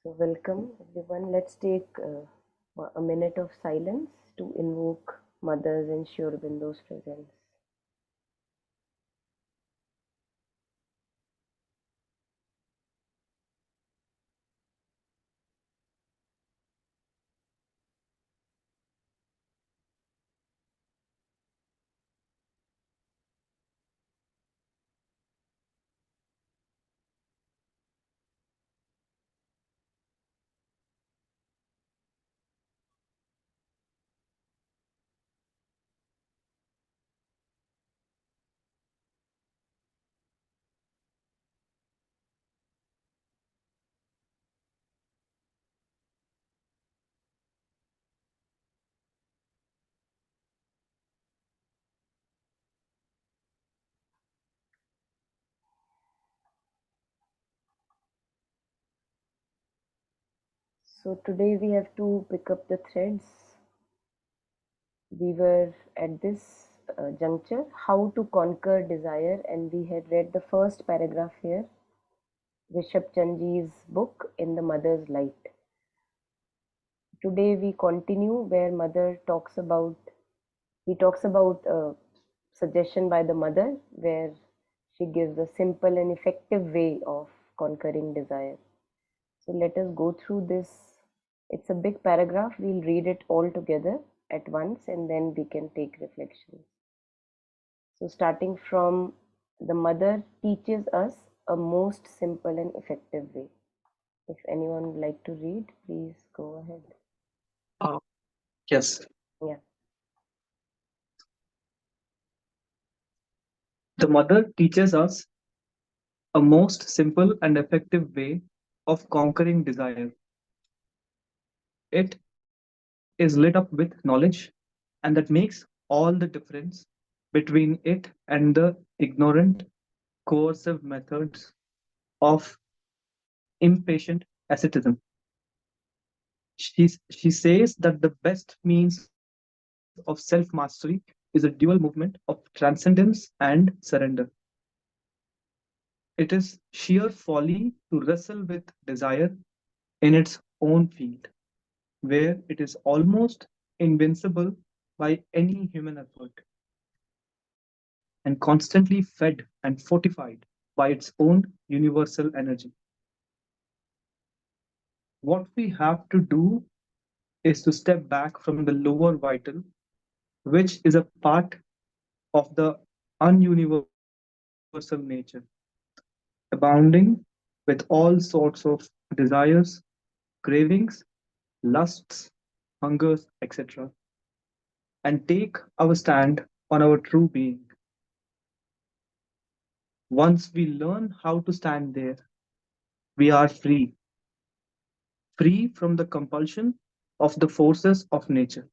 So, welcome everyone. Let's take a minute of silence to invoke Mother's and Sri Aurobindo's presence. So, today we have to pick up the threads. We were at this juncture, How to Conquer Desire, and we had read the first paragraph here, Rishabhchand's book, In the Mother's Light. Today we continue where he talks about a suggestion by the mother where she gives a simple and effective way of conquering desire. So let us go through this. It's a big paragraph. We'll read it all together at once and then we can take reflections. So starting from, the mother teaches us a most simple and effective way. If anyone would like to read, please go ahead. Uh, yes, Yeah. the mother teaches us a most simple and effective way of conquering desire. It is lit up with knowledge, and that makes all the difference between it and the ignorant, coercive methods of impatient asceticism. She says that the best means of self mastery is a dual movement of transcendence and surrender. It is sheer folly to wrestle with desire in its own field, where it is almost invincible by any human effort and constantly fed and fortified by its own universal energy. What we have to do is to step back from the lower vital, which is a part of the ununiversal nature, abounding with all sorts of desires, cravings, lusts, hungers, etc., and take our stand on our true being. Once we learn how to stand there, we are free, free from the compulsion of the forces of nature.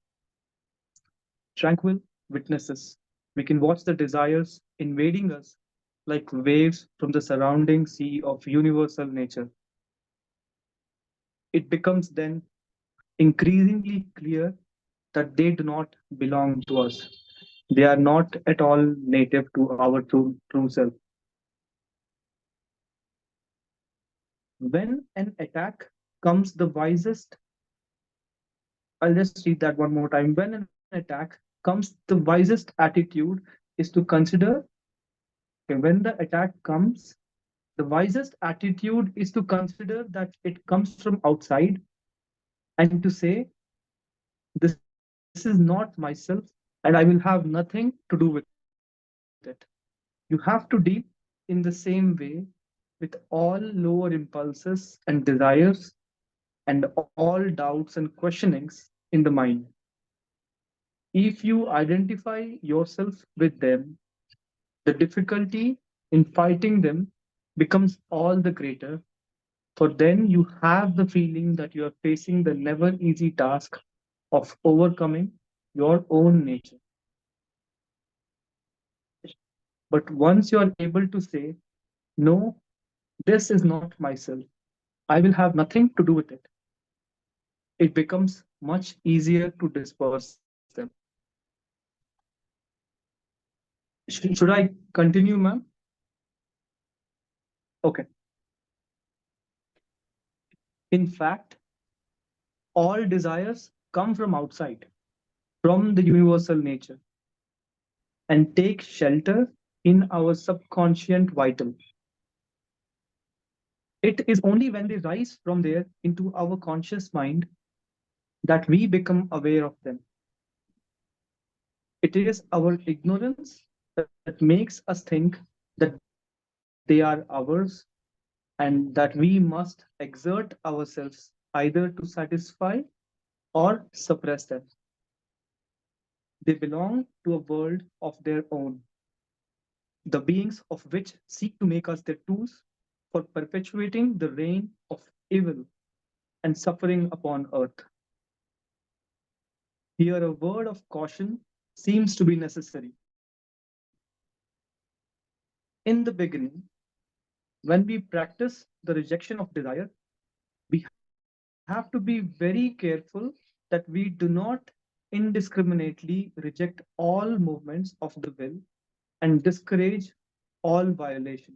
Tranquil witnesses, we can watch the desires invading us like waves from the surrounding sea of universal nature. It becomes then increasingly clear that they do not belong to us. They are not at all native to our true self. When an attack comes, the wisest, I'll just read that one more time. When an attack comes, the wisest attitude is to consider, okay, when the attack comes, the wisest attitude is to consider that it comes from outside and to say, this is not myself and I will have nothing to do with it. You have to deal in the same way with all lower impulses and desires and all doubts and questionings in the mind. If you identify yourself with them, the difficulty in fighting them becomes all the greater, for then you have the feeling that you are facing the never easy task of overcoming your own nature. But once you are able to say, no, this is not myself, I will have nothing to do with it, it becomes much easier to disperse them. Should I continue, ma'am? Okay. In fact, all desires come from outside, from the universal nature, and take shelter in our subconscient vital. It is only when they rise from there into our conscious mind that we become aware of them. It is our ignorance that makes us think that they are ours and that we must exert ourselves either to satisfy or suppress them. They belong to a world of their own, the beings of which seek to make us their tools for perpetuating the reign of evil and suffering upon earth. Here, a word of caution seems to be necessary. In the beginning, when we practice the rejection of desire, we have to be very careful that we do not indiscriminately reject all movements of the will and discourage all violation.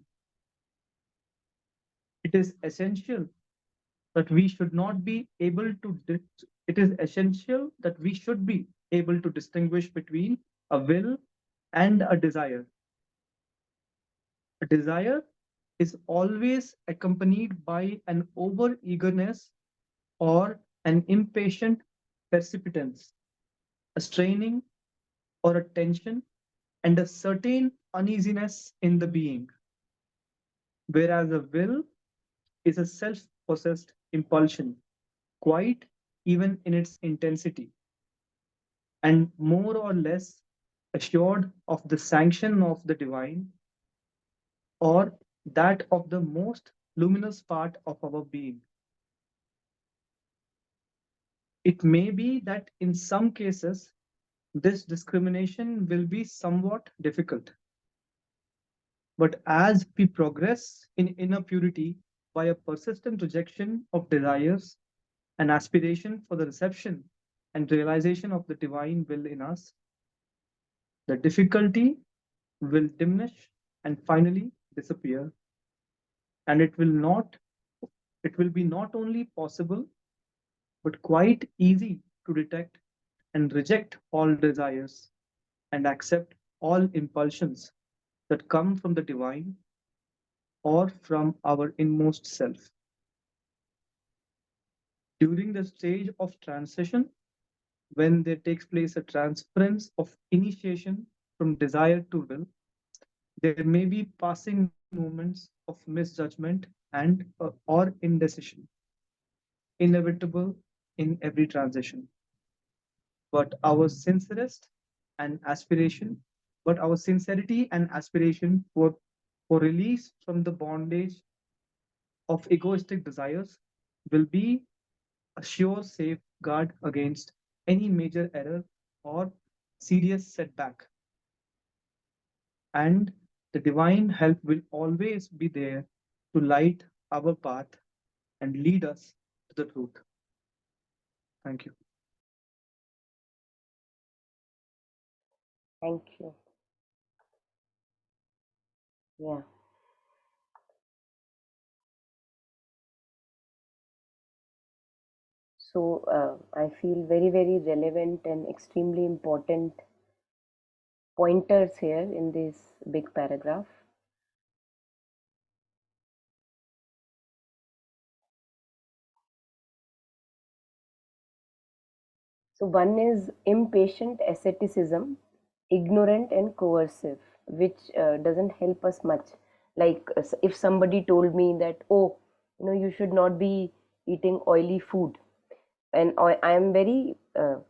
It is essential that we should not be able to it is essential that we should be able to distinguish between a will and a desire. A desire is always accompanied by an over eagerness or an impatient precipitance, a straining or a tension, and a certain uneasiness in the being, whereas a will is a self possessed impulsion, quiet even in its intensity, and more or less assured of the sanction of the divine or that of the most luminous part of our being. It may be that in some cases, this discrimination will be somewhat difficult. But as we progress in inner purity by a persistent rejection of desires and aspiration for the reception and realization of the divine will in us, the difficulty will diminish and finally disappear. And it will be not only possible, but quite easy to detect and reject all desires and accept all impulsions that come from the divine or from our inmost self. During the stage of transition, when there takes place a transference of initiation from desire to will, there may be passing moments of misjudgment and or indecision, inevitable in every transition. But our sincerest and aspiration, but our sincerity and aspiration for release from the bondage of egoistic desires will be a sure safeguard against any major error or serious setback. And the divine help will always be there to light our path and lead us to the truth. Thank you. Thank you. Yeah. So I feel very, very relevant and extremely important pointers here in this big paragraph. So one is impatient asceticism, ignorant and coercive, which doesn't help us much. Like if somebody told me that, oh, you should not be eating oily food, and I am very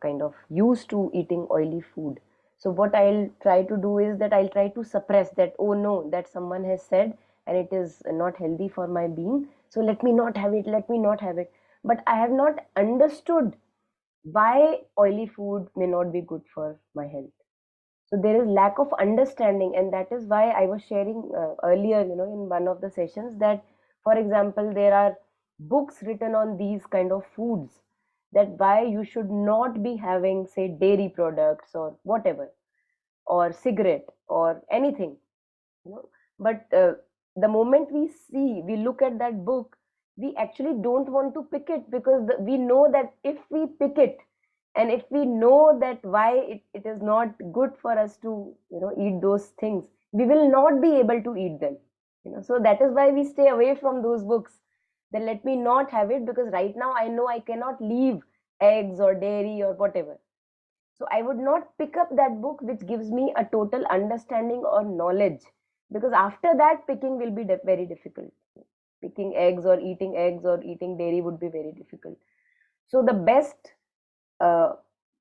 kind of used to eating oily food. So what I'll try to do is that I'll try to suppress that. Oh no, that someone has said, and it is not healthy for my being. So let me not have it. Let me not have it. But I have not understood why oily food may not be good for my health. So there is lack of understanding, and that is why I was sharing earlier, in one of the sessions, that for example there are books written on these kind of foods, that why you should not be having, say, dairy products or whatever, or cigarette or anything. But the moment we look at that book, we actually don't want to pick it, because we know that if we pick it, and if we know that why it is not good for us to eat those things, we will not be able to eat them. So that is why we stay away from those books. Then let me not have it, because right now I know I cannot leave eggs or dairy or whatever. So I would not pick up that book which gives me a total understanding or knowledge, because after that picking will be very difficult. Picking eggs or eating dairy would be very difficult. So the best uh,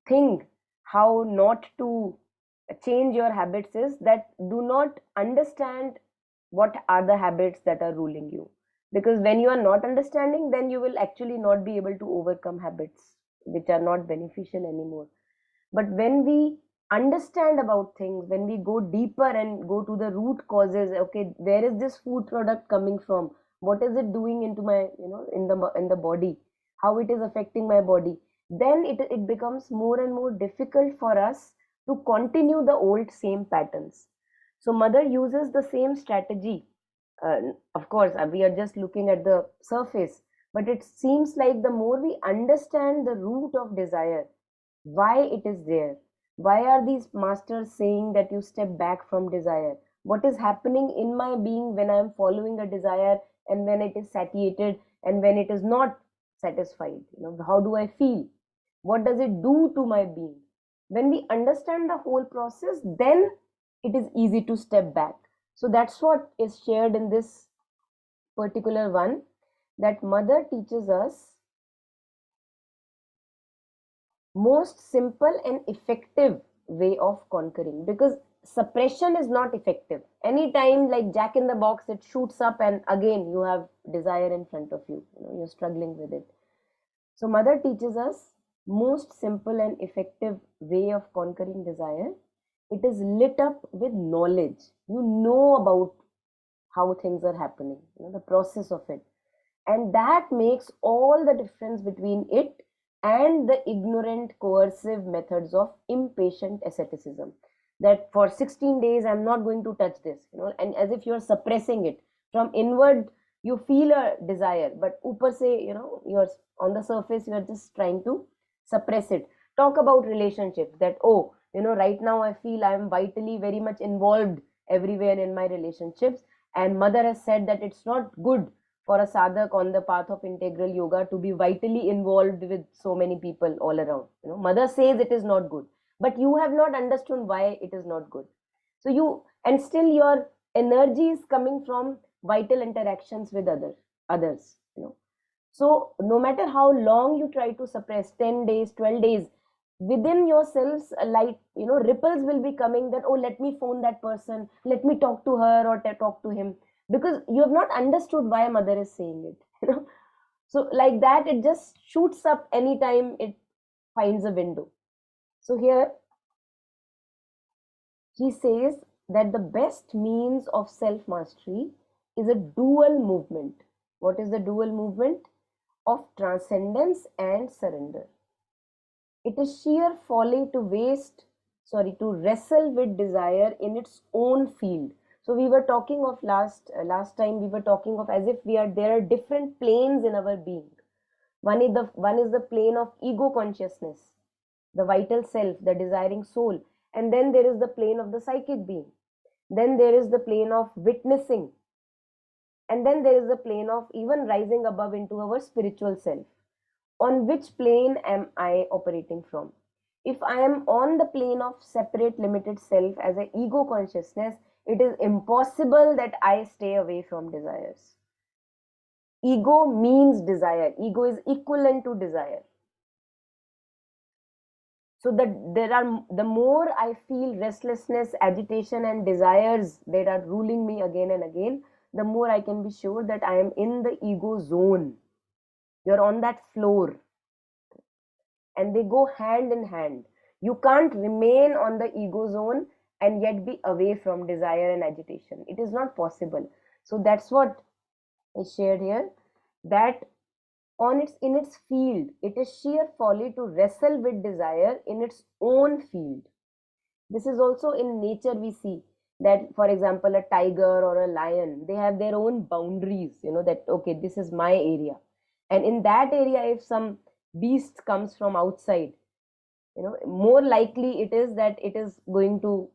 thing how not to change your habits is that do not understand what are the habits that are ruling you, because when you are not understanding, then you will actually not be able to overcome habits which are not beneficial anymore. But when we understand about things, when we go deeper and go to the root causes, okay, where is this food product coming from, what is it doing into my in the body, how it is affecting my body, then it becomes more and more difficult for us to continue the old same patterns. So mother uses the same strategy. uh, of course, we are just looking at the surface, but it seems like the more we understand the root of desire, why it is there, why are these masters saying that you step back from desire, what is happening in my being when I am following a desire, and when it is satiated, and when it is not satisfied, how do I feel, what does it do to my being. When we understand the whole process, then it is easy to step back. So that's what is shared in this particular one, that mother teaches us most simple and effective way of conquering, because suppression is not effective. Anytime, like jack in the box, it shoots up and again you have desire in front of you, you're struggling with it. So mother teaches us most simple and effective way of conquering desire. It is lit up with knowledge. You know about how things are happening, the process of it. And that makes all the difference between it and the ignorant, coercive methods of impatient asceticism. That for 16 days, I'm not going to touch this, and as if you're suppressing it. From inward, you feel a desire, but upper say, you're on the surface, you're just trying to suppress it. Talk about relationships, that, oh, right now I feel I'm vitally very much involved everywhere in my relationships. And mother has said that it's not good for a sadhak on the path of integral yoga to be vitally involved with so many people all around. Mother says it is not good, but you have not understood why it is not good. So and still your energy is coming from vital interactions with others. So no matter how long you try to suppress, 10 days, 12 days, within yourselves, light, ripples will be coming, that, oh, let me phone that person, let me talk to her or talk to him, because you have not understood why mother is saying it. So like that, it just shoots up anytime it finds a window. So here she says that the best means of self mastery is a dual movement. What is the dual movement? Of transcendence and surrender. It is sheer folly to to wrestle with desire in its own field. So we were talking of last time, we were talking of as if there are different planes in our being. One is the plane of ego consciousness, the vital self, the desiring soul, and then there is the plane of the psychic being. Then there is the plane of witnessing, and then there is the plane of even rising above into our spiritual self. On which plane am I operating from? If I am on the plane of separate limited self as an ego consciousness, it is impossible that I stay away from desires. Ego means desire. Ego is equivalent to desire. So that the more I feel restlessness, agitation, and desires that are ruling me again and again, the more I can be sure that I am in the ego zone. You're on that floor, and they go hand in hand. You can't remain on the ego zone and yet be away from desire and agitation. It is not possible. So that's what is shared here, that in its field, it is sheer folly to wrestle with desire in its own field. This is also in nature we see. That, for example, a tiger or a lion, they have their own boundaries, that okay, this is my area. And in that area, if some beast comes from outside, more likely it is that it is going to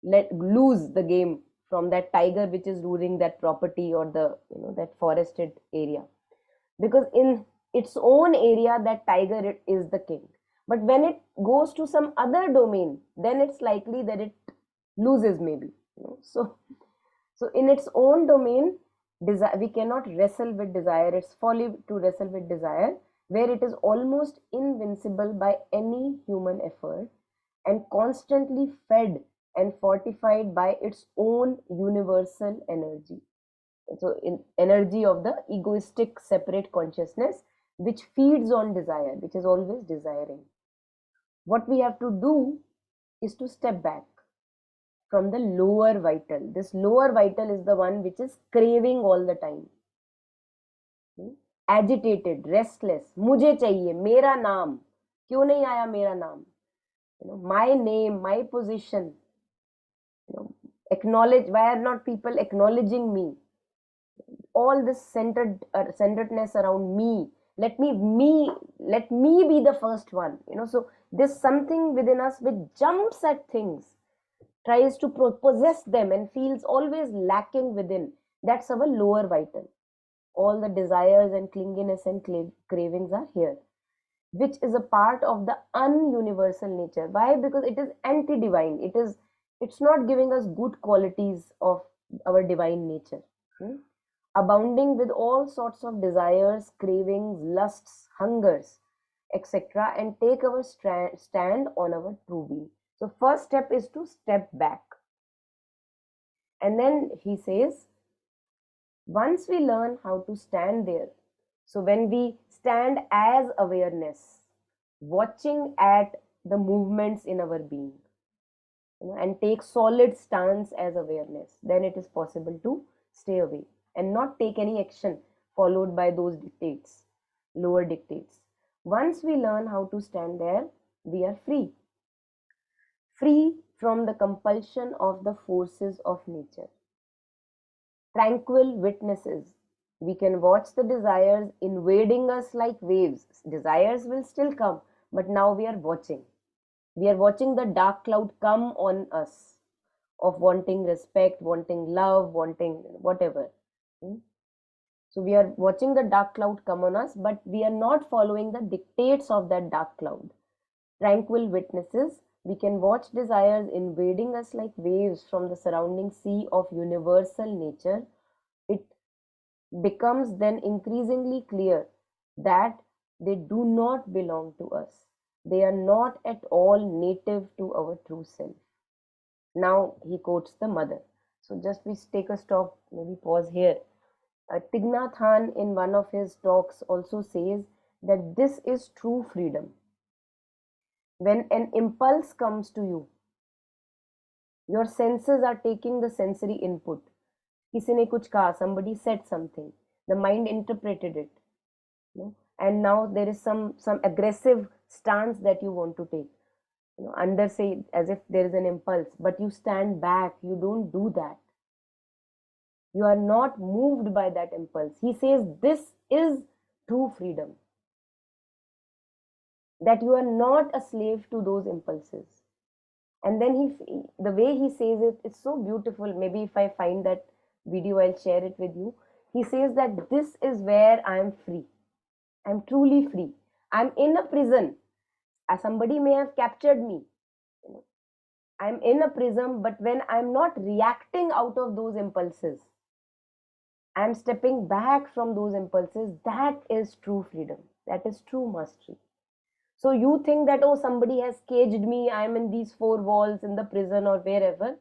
let lose the game from that tiger which is ruling that property, or the that forested area. Because in its own area, that tiger is the king. But when it goes to some other domain, then it's likely that it loses, maybe. So in its own domain, desire, we cannot wrestle with desire. It's folly to wrestle with desire, where it is almost invincible by any human effort, and constantly fed and fortified by its own universal energy. So in energy of the egoistic separate consciousness, which feeds on desire, which is always desiring. What we have to do is to step back from the lower vital. This lower vital is the one which is craving all the time, agitated, restless. मुझे चाहिए, मेरा नाम, क्यों नहीं आया मेरा नाम? My name, my position. Acknowledge. Why are not people acknowledging me? All this centeredness around me. Let me be the first one. So there's something within us which jumps at things, tries to possess them, and feels always lacking within. That's our lower vital. All the desires and clinginess and cravings are here, which is a part of the ununiversal nature. Why? Because it is anti-divine. It's not giving us good qualities of our divine nature. Hmm? Abounding with all sorts of desires, cravings, lusts, hungers, etc., and take our stand on our true being. So first step is to step back. And then he says, once we learn how to stand there, so when we stand as awareness, watching at the movements in our being, and take solid stance as awareness, then it is possible to stay away and not take any action followed by those dictates, lower dictates. Once we learn how to stand there, we are free from the compulsion of the forces of nature. Tranquil witnesses. We can watch the desires invading us like waves. Desires will still come, but now we are watching. We are watching the dark cloud come on us, of wanting respect, wanting love, wanting whatever. Hmm? So we are watching the dark cloud come on us, but we are not following the dictates of that dark cloud. Tranquil witnesses, we can watch desires invading us like waves from the surrounding sea of universal nature. It becomes then increasingly clear that they do not belong to us. They are not at all native to our true self. Now he quotes the mother. So just we take a stop, maybe pause here. Thich Nhat Hanh in one of his talks also says that this is true freedom. When an impulse comes to you, your senses are taking the sensory input. किसी ने कुछ कहा, somebody said something, the mind interpreted it, and now there is some aggressive stance that you want to take, under, say, as if there is an impulse, but you stand back, you don't do that. You are not moved by that impulse. He says this is true freedom, that you are not a slave to those impulses. And then the way he says it, it's so beautiful. Maybe if I find that video, I'll share it with you. He says that this is where I am free. I'm truly free. I'm in a prison. Somebody may have captured me. I'm in a prison, but when I'm not reacting out of those impulses, I'm stepping back from those impulses. That is true freedom. That is true mastery. So you think that, oh, somebody has caged me, I'm in these four walls in the prison or wherever,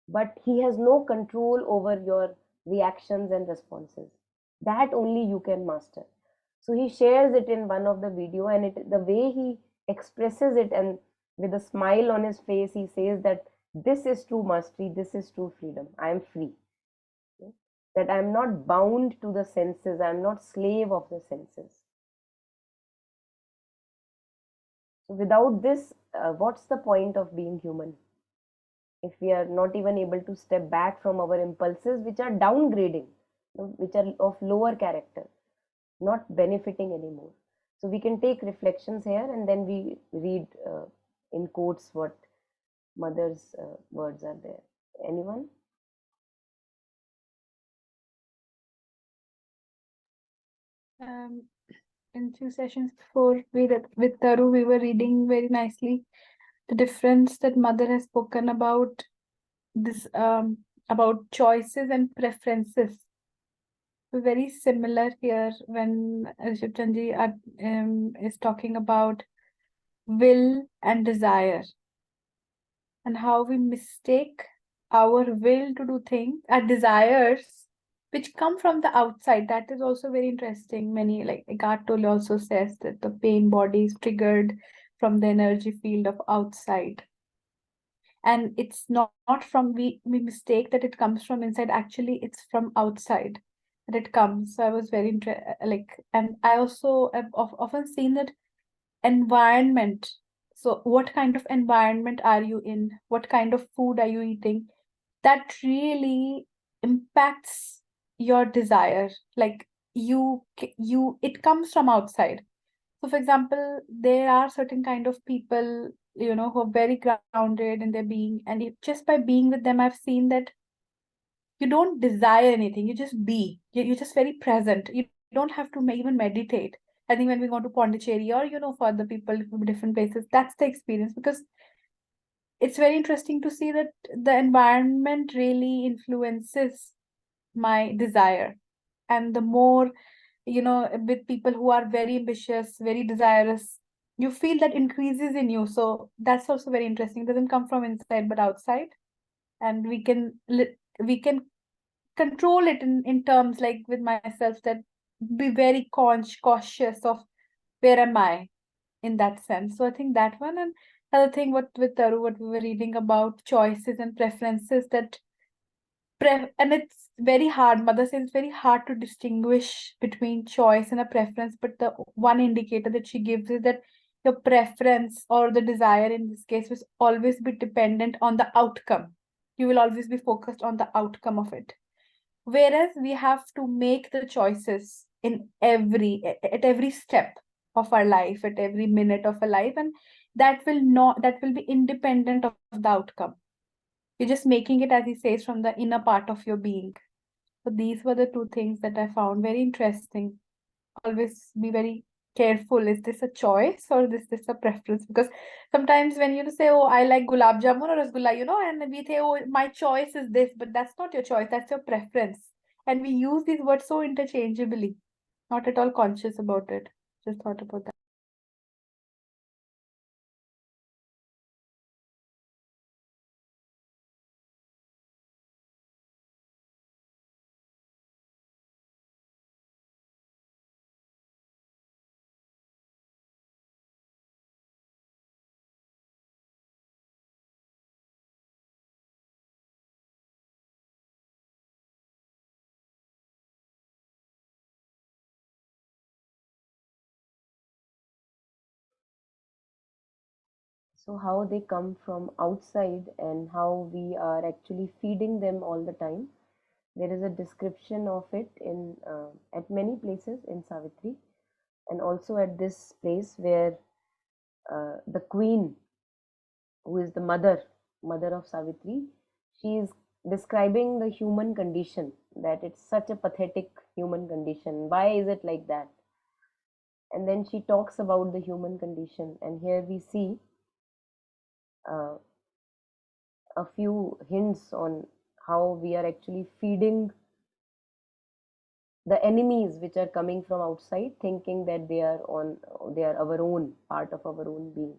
but he has no control over your reactions and responses. That only you can master. So he shares it in one of the video, and the way he expresses it, and with a smile on his face, he says that this is true mastery, this is true freedom. I am free. That I am not bound to the senses, I am not slave of the senses. So without this, what's the point of being human? if we are not even able to step back from our impulses, which are downgrading, which are of lower character, not benefiting anymore. So we can take reflections here, and then we read in quotes what mother's words are there. Anyone? Um, in few sessions before with Taru, we were reading very nicely the difference that mother has spoken about this about choices and preferences. Very similar here when Rishabhchand is talking about will and desire, and how we mistake our will to do things, our desires, which come from the outside. That is also very interesting. Many, like Eckhart Tolle also says that the pain body is triggered from the energy field of outside. And it's not from we mistake that it comes from inside. Actually, it's from outside that it comes. So I was very like, and I also have often seen that environment. So what kind of environment are you in? What kind of food are you eating? That really impacts your desire. Like you it comes from outside. So for example, there are certain kind of people, who are very grounded in their being, and just by being with them, I've seen that you don't desire anything, you just be. You're just very present. You don't have to even meditate. I think when we go to Pondicherry, or for other people from different places, that's the experience, because it's very interesting to see that the environment really influences my desire. And the more, with people who are very ambitious, very desirous, you feel that increases in you. So that's also very interesting. It doesn't come from inside but outside. And we can control it in terms, like with myself, that be very cautious of where am I in that sense. So I think that one. And other thing, what with Taru, what we were reading about choices and preferences, that and it's very hard. Mother says it's very hard to distinguish between choice and a preference. But the one indicator that she gives is that your preference, or the desire in this case, will always be dependent on the outcome. You will always be focused on the outcome of it. Whereas we have to make the choices in at every step of our life, at every minute of our life, and that will be independent of the outcome. You're just making it, as he says, from the inner part of your being. So these were the two things that I found very interesting. Always be very careful. Is this a choice or is this a preference? Because sometimes when you say, "Oh, I like gulab jamun or rasgulla," and we say, "Oh, my choice is this," but that's not your choice. That's your preference. And we use these words so interchangeably, not at all conscious about it. Just thought about that. So how they come from outside and how we are actually feeding them all the time. There is a description of it in at many places in Savitri, and also at this place where the queen, who is the mother of Savitri, she is describing the human condition, that it's such a pathetic human condition. Why is it like that? And then she talks about the human condition, and here we see uh, a few hints on how we are actually feeding the enemies which are coming from outside, thinking that they are our own, part of our own being.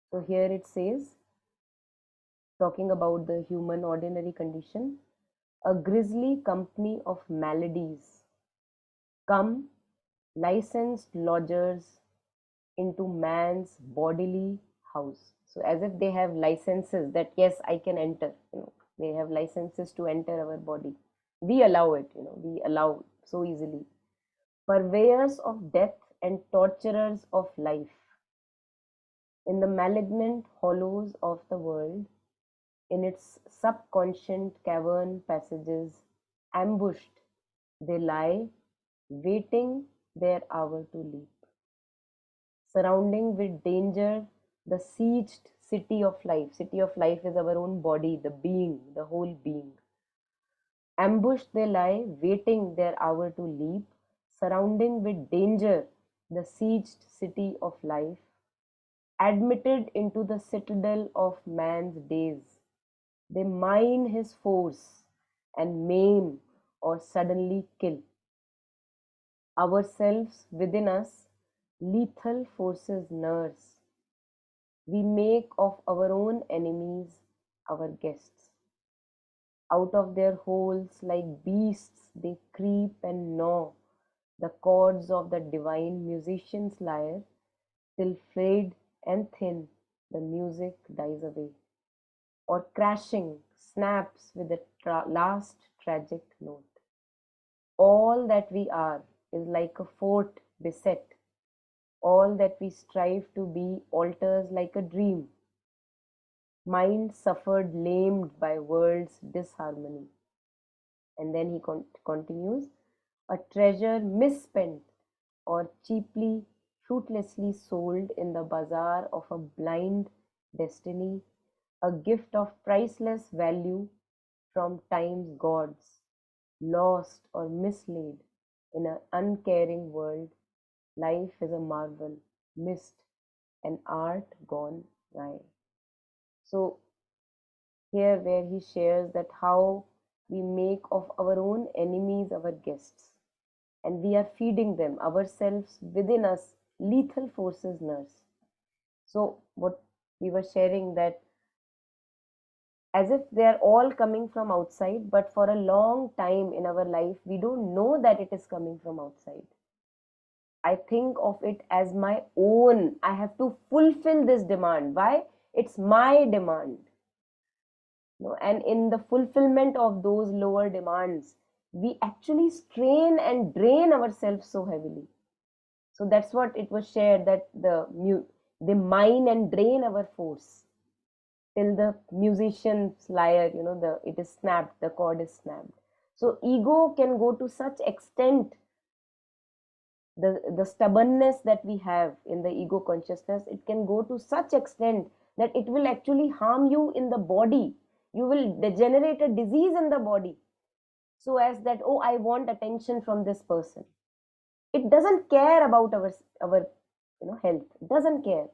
So here it says, talking about the human ordinary condition, a grisly company of maladies come, licensed lodgers, into man's bodily house. So as if they have licenses that yes, I can enter. They have licenses to enter our body. We allow it. We allow so easily. Purveyors of death and torturers of life, in the malignant hollows of the world, In its subconscious cavern passages, ambushed, they lie, waiting their hour to leap, surrounding with danger the sieged city of life. City of life is our own body, the being, the whole being. Ambushed they lie, waiting their hour to leap, surrounding with danger the sieged city of life, admitted into the citadel of man's days. They mine his force and maim or suddenly kill. Ourselves within us, lethal forces nurse. We make of our own enemies our guests. Out of their holes, like beasts, they creep and gnaw the chords of the divine musician's lyre, till frayed and thin the music dies away, or crashing snaps with the last tragic note. All that we are is like a fort beset. All that we strive to be alters like a dream. Mind suffered lamed by world's disharmony. And then he continues, a treasure misspent or cheaply, fruitlessly sold in the bazaar of a blind destiny, a gift of priceless value from time's gods, lost or mislaid in an uncaring world. Life is a marvel, missed, and art gone wry. So here where he shares that how we make of our own enemies our guests, and we are feeding them ourselves within us, lethal forces nurse. So what we were sharing, that as if they are all coming from outside, but for a long time in our life we don't know that it is coming from outside. I think of it as my own. I have to fulfill this demand. Why? It's my demand. And in the fulfillment of those lower demands, we actually strain and drain ourselves so heavily. So that's what it was shared, that they mine and drain our force till the musician's lyre, it is snapped, the cord is snapped. So ego can go to such extent, the stubbornness that we have in the ego consciousness, it can go to such extent that it will actually harm you in the body. You will degenerate a disease in the body, so as that, oh, I want attention from this person. It doesn't care about our health. It doesn't care.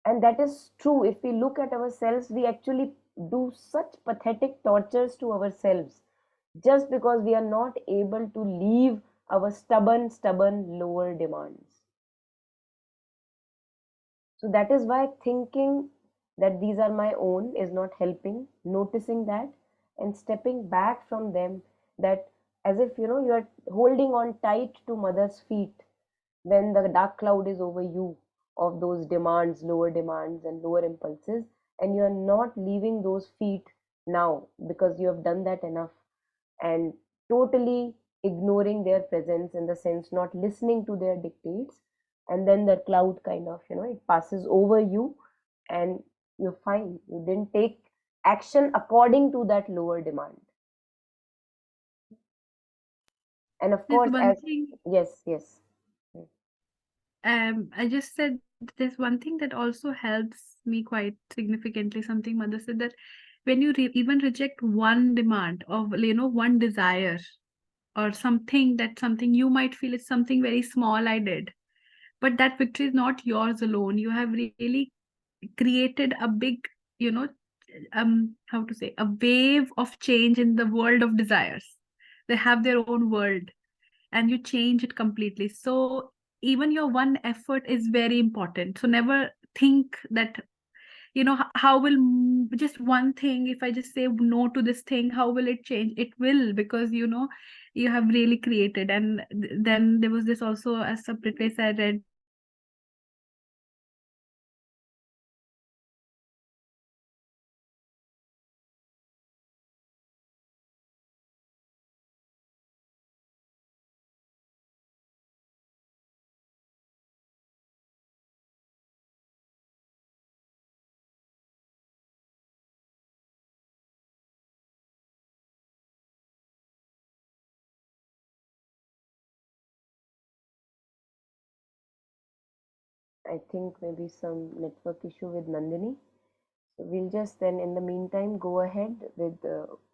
And that is true. If we look at ourselves, we actually do such pathetic tortures to ourselves just because we are not able to leave our stubborn lower demands. So that is why thinking that these are my own is not helping. Noticing that and stepping back from them, that as if you are holding on tight to mother's feet when the dark cloud is over you of those demands, lower demands and lower impulses, and you are not leaving those feet now because you have done that enough, and totally ignoring their presence, in the sense not listening to their dictates, and then the cloud kind of it passes over you, and you're fine. You didn't take action according to that lower demand. And of There's course, one as thing, yes, yes. I just said there's one thing that also helps me quite significantly. Something mother said, that when you even reject one demand of, one desire or something, that something you might feel is something very small I did, but that victory is not yours alone. You have really created a big, you know, how to say, a wave of change in the world of desires. They have their own world and you change it completely. So even your one effort is very important. So never think that, how will just one thing, if I just say no to this thing, how will it change? It will, because you have really created. And then there was this also a separate place I read, I think maybe some network issue with Nandini. So we'll just then, in the meantime, go ahead with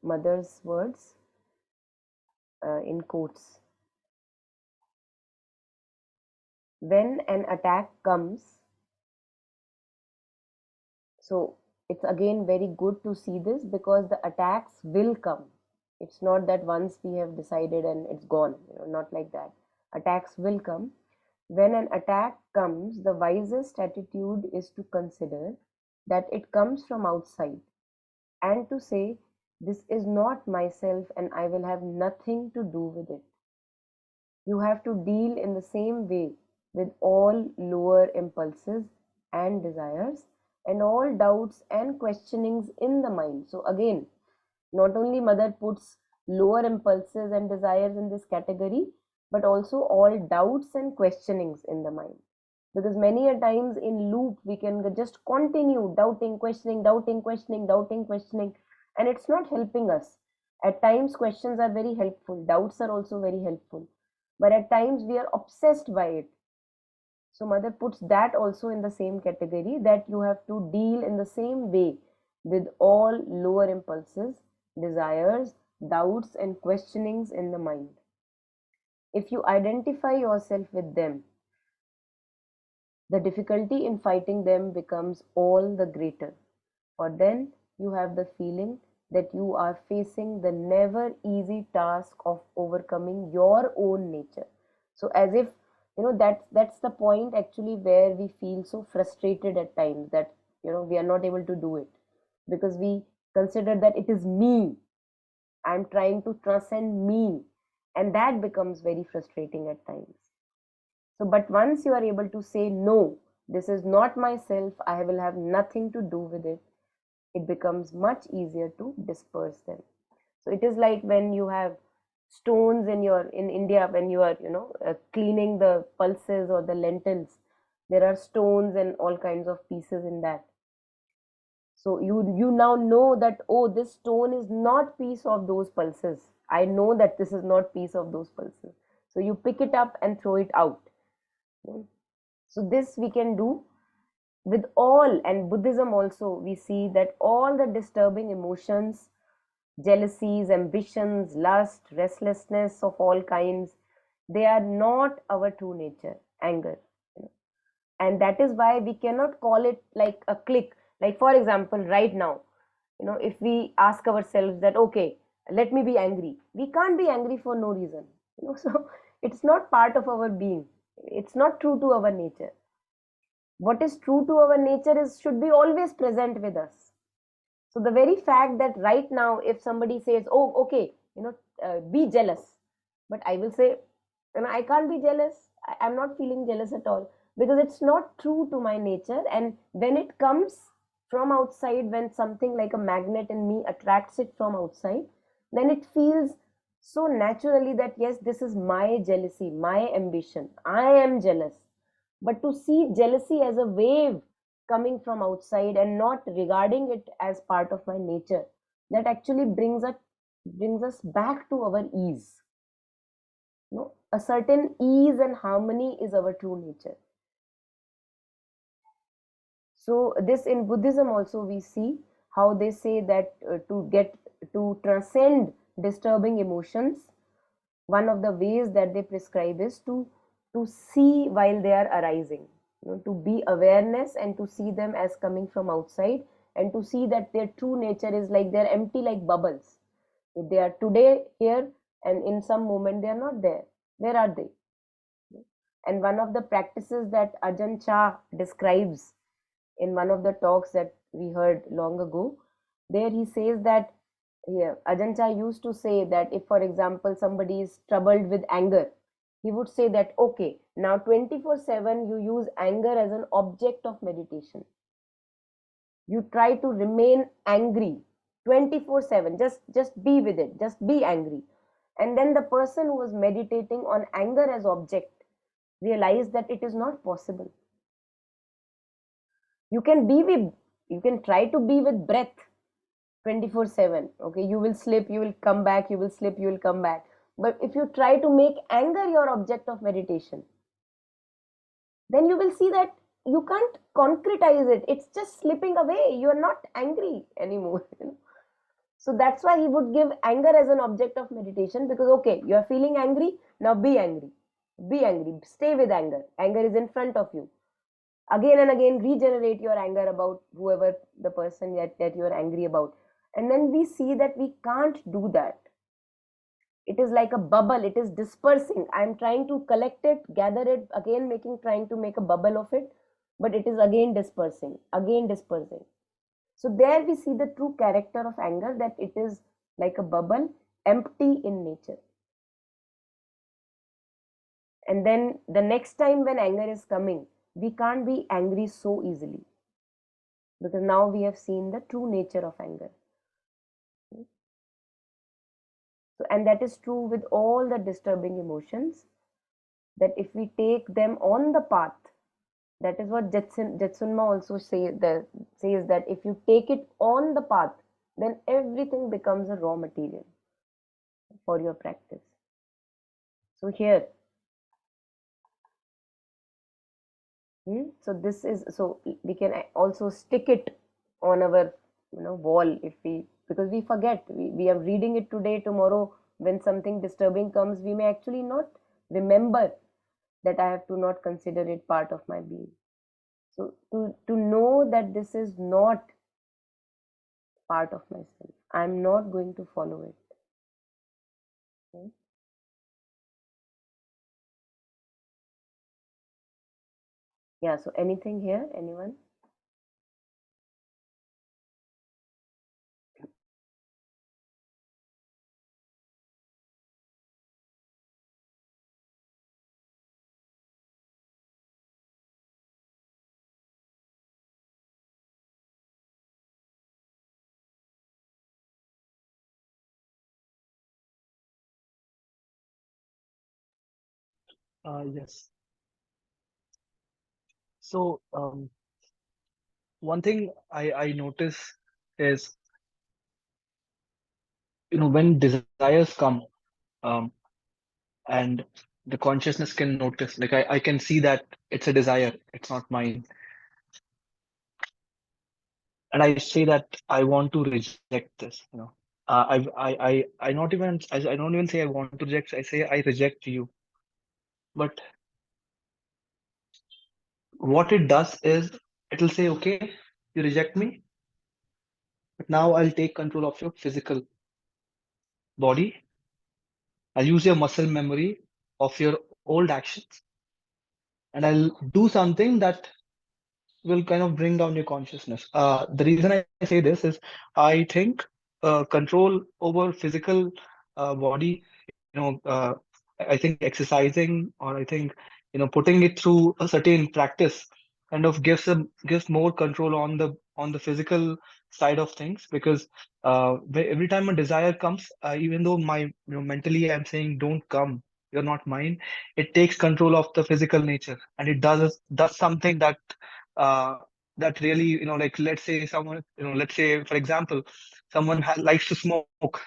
mother's words in quotes. When an attack comes, so it's again very good to see this, because the attacks will come. It's not that once we have decided and it's gone, not like that. Attacks will come. When an attack comes, the wisest attitude is to consider that it comes from outside and to say, this is not myself and I will have nothing to do with it. You have to deal in the same way with all lower impulses and desires and all doubts and questionings in the mind. So again, not only mother puts lower impulses and desires in this category, but also all doubts and questionings in the mind. Because many a times in loop we can just continue doubting, questioning, doubting, questioning, doubting, questioning, and it's not helping us. At times questions are very helpful, doubts are also very helpful, but at times we are obsessed by it. So mother puts that also in the same category, that you have to deal in the same way with all lower impulses, desires, doubts and questionings in the mind. If you identify yourself with them, the difficulty in fighting them becomes all the greater. For then you have the feeling that you are facing the never easy task of overcoming your own nature. So as if, that's the point actually where we feel so frustrated at times, that we are not able to do it, because we consider that it is me, I'm trying to transcend me, and that becomes very frustrating at times. So but once you are able to say, no, this is not myself, I will have nothing to do with it, it becomes much easier to disperse them. So it is like when you have stones in India, when you are cleaning the pulses or the lentils, there are stones and all kinds of pieces in that. So you now know that, oh, this stone is not piece of those pulses, I know that this is not piece of those pulses, so you pick it up and throw it out. So this we can do with all, and Buddhism also, we see that all the disturbing emotions, jealousies, ambitions, lust, restlessness of all kinds, they are not our true nature, anger. And that is why we cannot call it like a click. Like for example, right now, if we ask ourselves that, okay, let me be angry, we can't be angry for no reason. So it's not part of our being, it's not true to our nature. What is true to our nature is should be always present with us. So the very fact that right now, if somebody says, oh, okay, be jealous, but I will say, I can't be jealous, I'm not feeling jealous at all, because it's not true to my nature. And when it comes from outside, when something like a magnet in me attracts it from outside, then it feels so naturally that yes, this is my jealousy, my ambition, I am jealous. But to see jealousy as a wave coming from outside and not regarding it as part of my nature, that actually brings us back to our ease. A certain ease and harmony is our true nature. So this in Buddhism also we see how they say that to transcend disturbing emotions, one of the ways that they prescribe is to see while they are arising, to be awareness and to see them as coming from outside, and to see that their true nature is like they're empty, like bubbles. If they are today here and in some moment they are not there, where are they? And one of the practices that Ajahn Chah describes in one of the talks that we heard long ago, there he says that, here, Ajahn Chah used to say that if, for example, somebody is troubled with anger, he would say that, okay, now 24/7 you use anger as an object of meditation. You try to remain angry 24/7, just be with it, just be angry. And then the person who was meditating on anger as object realized that it is not possible. You can try to be with breath 24/7. Okay, you will slip, you will come back, you will slip, you will come back. But if you try to make anger your object of meditation, then you will see that you can't concretize it. It's just slipping away. You are not angry anymore. So that's why he would give anger as an object of meditation, because okay, you are feeling angry, now be angry. Be angry. Stay with anger. Anger is in front of you. Again and again, regenerate your anger about whoever the person that you are angry about. And then we see that we can't do that. It is like a bubble, it is dispersing. I'm trying to collect it, gather it again, trying to make a bubble of it, but it is again dispersing, again dispersing. So there we see the true character of anger, that it is like a bubble, empty in nature. And then the next time when anger is coming, we can't be angry so easily, because now we have seen the true nature of anger. So, and that is true with all the disturbing emotions, that if we take them on the path, that is what Jetsunma also says, that if you take it on the path, then everything becomes a raw material for your practice. So here, so this is, so we can also stick it on our wall, if we, because we forget, we are reading it today, tomorrow when something disturbing comes, we may actually not remember that I have to not consider it part of my being. So to know that this is not part of myself, I'm not going to follow it. Okay? Yeah, so anything here, anyone? Yes. So one thing I notice is, when desires come, um, and the consciousness can notice, like I can see that it's a desire, it's not mine, and I say that I want to reject this. I don't even say I want to reject. I say I reject you. But what it does is, it'll say, okay, you reject me, but now I'll take control of your physical body. I'll use your muscle memory of your old actions, and I'll do something that will kind of bring down your consciousness. The reason I say this is, I think control over physical body, I think exercising, or I think putting it through a certain practice kind of gives more control on the physical side of things, because every time a desire comes, even though mentally I'm saying don't come, you're not mine, it takes control of the physical nature, and it does something uh, that really, like, let's say someone, let's say for example, someone likes to smoke,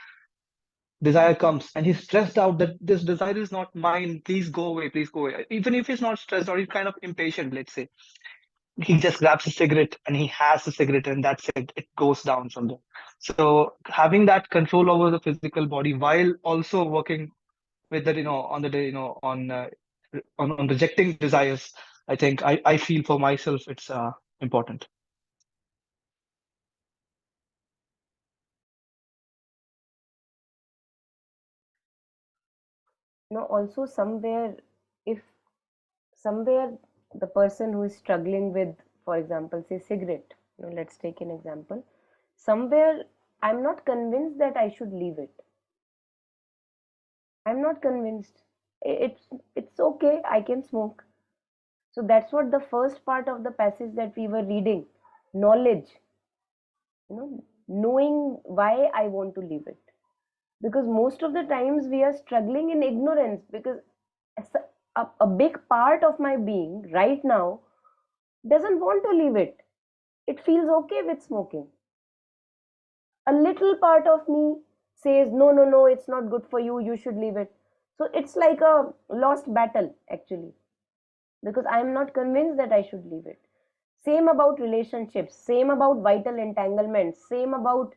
desire comes, and he's stressed out that this desire is not mine, please go away. Even if he's not stressed or he's kind of impatient, let's say, he just grabs a cigarette and he has a cigarette, and that's it, it goes down from there. So having that control over the physical body while also working with that, on the day, on rejecting desires, I think I feel for myself it's important. Also somewhere, if somewhere the person who is struggling with, for example, say cigarette, let's take an example, somewhere I'm not convinced that I should leave it. I'm not convinced. It's okay, I can smoke. So that's what the first part of the passage that we were reading, knowledge, knowing why I want to leave it. Because most of the times we are struggling in ignorance, because a big part of my being right now doesn't want to leave it. It feels okay with smoking. A little part of me says, no, no, no, it's not good for you, you should leave it. So it's like a lost battle, actually, because I'm not convinced that I should leave it. Same about relationships, same about vital entanglements, same about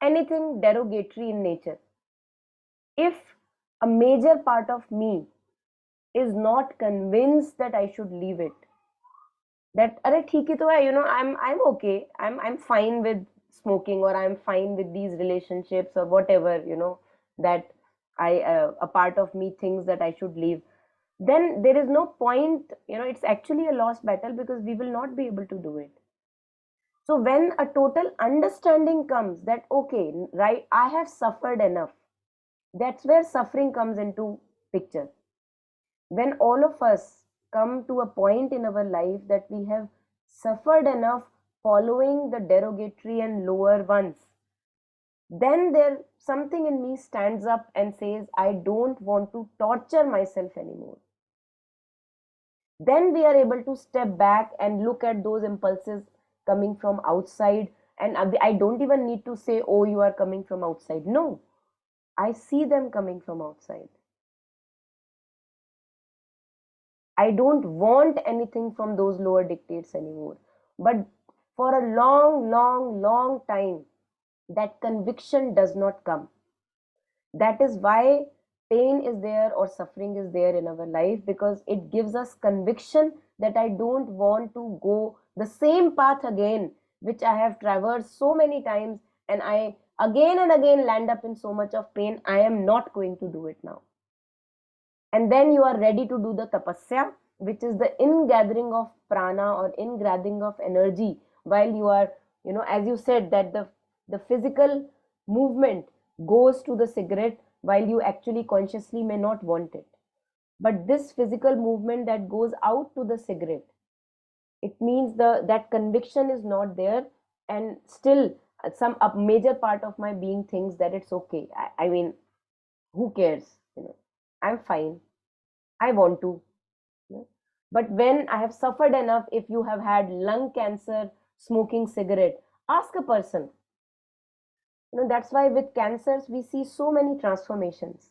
anything derogatory in nature. If a major part of me is not convinced that I should leave it, that अरे ठीक ही तो है, I'm okay, I'm fine with smoking, or I'm fine with these relationships, or whatever, that I a part of me thinks that I should leave, then there is no point, it's actually a lost battle, because we will not be able to do it. So when a total understanding comes that okay, right, I have suffered enough, that's where suffering comes into picture. When all of us come to a point in our life that we have suffered enough following the derogatory and lower ones, then there something in me stands up and says, I don't want to torture myself anymore. Then we are able to step back and look at those impulses coming from outside. And I don't even need to say, oh, you are coming from outside. No, I see them coming from outside. I don't want anything from those lower dictates anymore. But for a long, long, long time, that conviction does not come. That is why pain is there or suffering is there in our life, because it gives us conviction that I don't want to go the same path again, which I have traversed so many times, and I again and again land up in so much of pain. I am not going to do it now. And then you are ready to do the tapasya, which is the ingathering of prana or ingathering of energy, while you are, as you said, that the physical movement goes to the cigarette while you actually consciously may not want it. But this physical movement that goes out to the cigarette, it means that conviction is not there, and still some a major part of my being thinks that it's okay. I mean, who cares? I'm fine. I want to. But when I have suffered enough, if you have had lung cancer, smoking cigarette, ask a person. That's why with cancers we see so many transformations.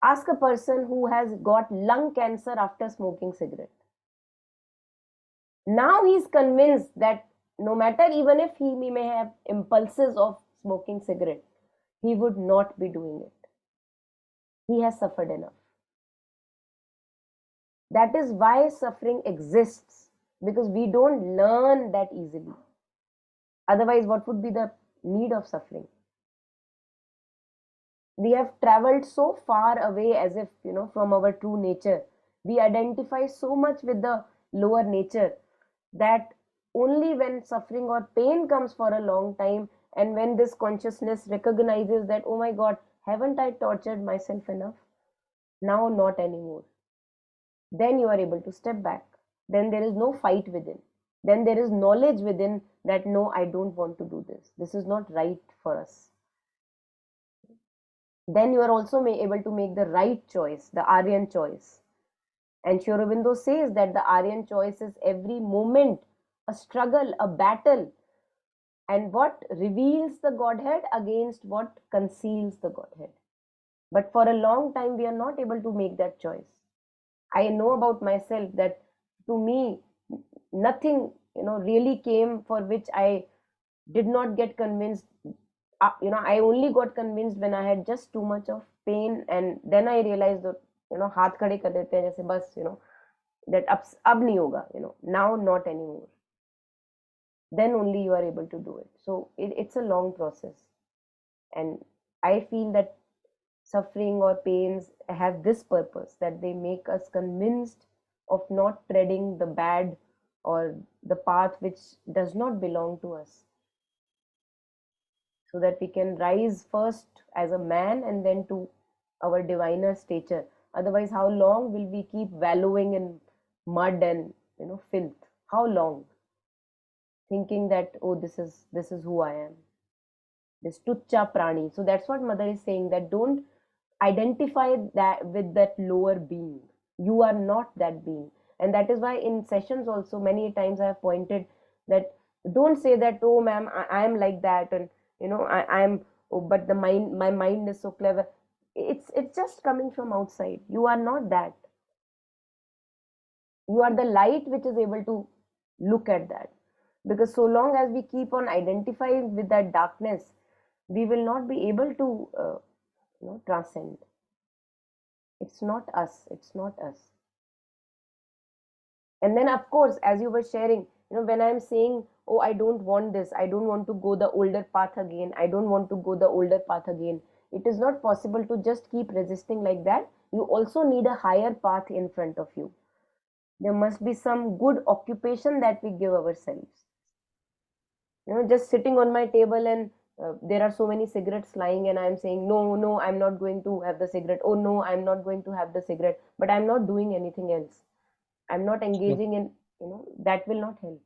Ask a person who has got lung cancer after smoking cigarette. Now he's convinced that no matter, even if he may have impulses of smoking cigarette, he would not be doing it. He has suffered enough. That is why suffering exists, because we don't learn that easily. Otherwise, what would be the need of suffering? We have traveled so far away, as if, from our true nature. We identify so much with the lower nature that only when suffering or pain comes for a long time, and when this consciousness recognizes that, oh my God, haven't I tortured myself enough? Now, not anymore. Then you are able to step back. Then there is no fight within. Then there is knowledge within that no, I don't want to do this. This is not right for us. Then you are also able to make the right choice, the Aryan choice. And Sri Aurobindo says that the Aryan choice is every moment a struggle, a battle, and what reveals the Godhead against what conceals the Godhead. But for a long time, we are not able to make that choice. I know about myself that to me, nothing, really came for which I did not get convinced. I only got convinced when I had just too much of pain, and then I realized that, हाथ खड़े कर देते हैं जैसे बस, that अब नहीं होगा, now not anymore. Then only you are able to do it. So it's a long process, and I feel that suffering or pains have this purpose, that they make us convinced of not treading the bad or the path which does not belong to us, so that we can rise first as a man and then to our diviner stature. Otherwise, how long will we keep wallowing in mud and filth? How long? Thinking that, oh, this is who I am, this tucha prani. So that's what mother is saying, that don't identify that with that lower being. You are not that being. And that is why in sessions also many times I have pointed that don't say that, oh ma'am, I am like that, and I am, oh, but my mind is so clever. It's just coming from outside. You are not that. You are the light which is able to look at that, because so long as we keep on identifying with that darkness, we will not be able to transcend. It's not us, it's not us. And then of course, as you were sharing, when I'm saying, oh, I don't want this, I don't want to go the older path again, I don't want to go the older path again, it is not possible to just keep resisting like that. You also need a higher path in front of you. There must be some good occupation that we give ourselves. Just sitting on my table and there are so many cigarettes lying, and I'm saying, no, no, I'm not going to have the cigarette. Oh, no, I'm not going to have the cigarette. But I'm not doing anything else. I'm not Yes, engaging in, that will not help.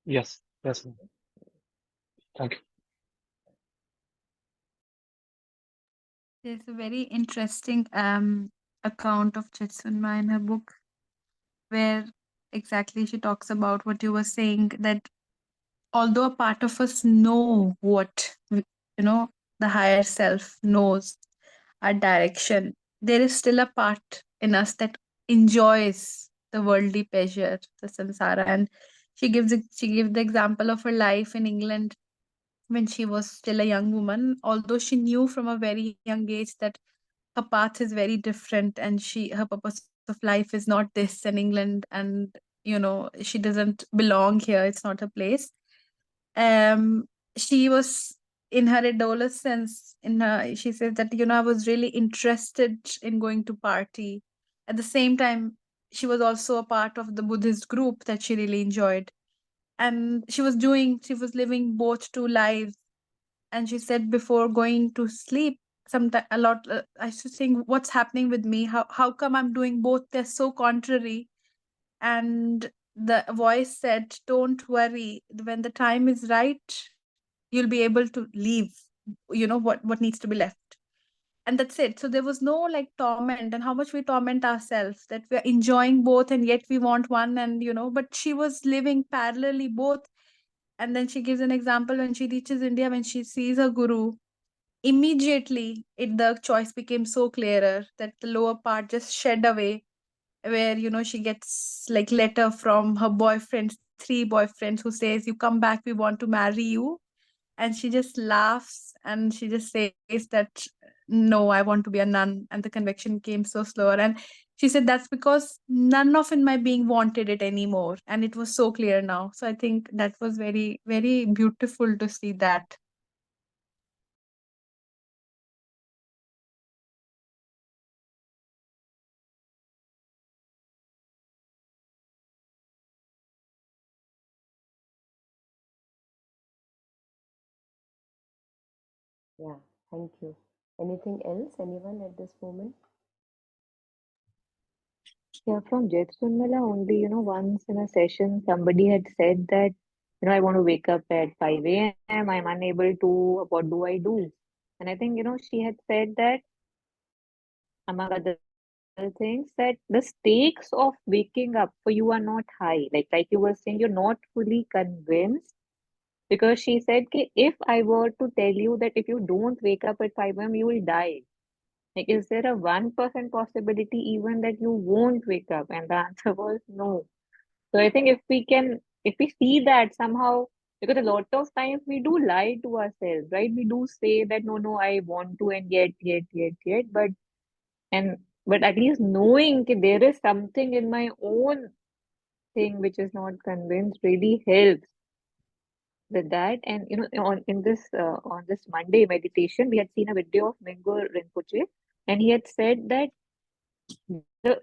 yes, yes, ma'am. Thank you. There's a very interesting account of Chitsunma in her book where exactly she talks about what you were saying, that although a part of us know what the higher self knows our direction, there is still a part in us that enjoys the worldly pleasure, the samsara. And she gives the example of her life in England when she was still a young woman, although she knew from a very young age that her path is very different, and her purpose of life is not this in England, and she doesn't belong here, it's not her place. um she was in her adolescence, she says that I was really interested in going to party. At the same time, she was also a part of the Buddhist group that she really enjoyed, and she was living both two lives. And she said before going to sleep, sometime a lot I used to think, what's happening with me, how come I'm doing both, they're so contrary. And the voice said, don't worry, when the time is right, you'll be able to leave, what needs to be left. And that's it. So there was no like torment, and how much we torment ourselves that we're enjoying both and yet we want one, and but she was living parallelly both. And then she gives an example: when she reaches India, when she sees her guru, immediately the choice became so clearer that the lower part just shed away, where she gets like letter from her boyfriends, three boyfriends, who says, you come back, we want to marry you. And she just laughs and she just says that, no, I want to be a nun. And the conviction came so slower. And she said, that's because none of in my being wanted it anymore, and it was so clear now. So I think that was very, very beautiful to see that. Yeah, thank you. Anything else, anyone at this moment? Yeah, from Jetsunmala only, once in a session, somebody had said that, I want to wake up at 5 a.m. I'm unable to, what do I do? And I think, she had said that, among other things, that the stakes of waking up for you are not high. Like you were saying, you're not fully convinced, because she said, "Ki if I were to tell you that if you don't wake up at 5 a.m., you will die. Like, is there a 1% possibility even that you won't wake up?" And the answer was no. So I think if we see that somehow, because a lot of times we do lie to ourselves, right? We do say that no, no, I want to, and yet, and but at least knowing that there is something in my own thing which is not convinced really helps with that. And on this Monday meditation, we had seen a video of Mingo Rinpoche, and he had said that the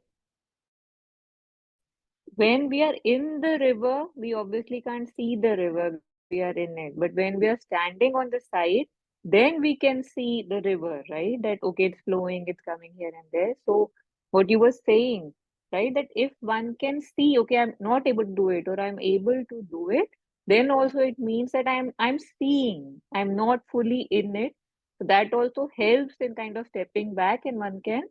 when we are in the river, we obviously can't see the river, we are in it. But when we are standing on the side, then we can see the river, right? That okay, it's flowing, it's coming here and there. So what you were saying, right? That if one can see, okay, I'm not able to do it, or I'm able to do it, then also it means that I'm seeing, I'm not fully in it. So that also helps in kind of stepping back, and one can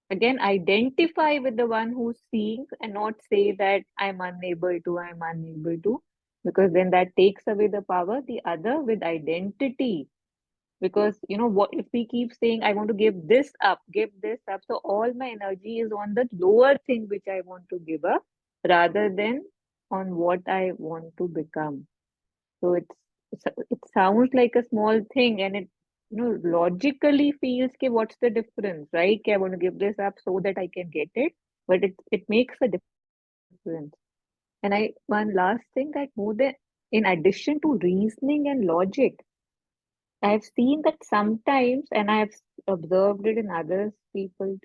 again identify with the one who's seeing and not say that I'm unable to, because then that takes away the power. The other with identity, because what if we keep saying I want to give this up, so all my energy is on the lower thing which I want to give up, rather than on what I want to become. So it sounds like a small thing, and it logically feels कि what's the difference, right? कि I want to give this up so that I can get it, but it makes a difference. And one last thing, that more than, in addition to reasoning and logic, I've seen that sometimes, and I've observed it in other people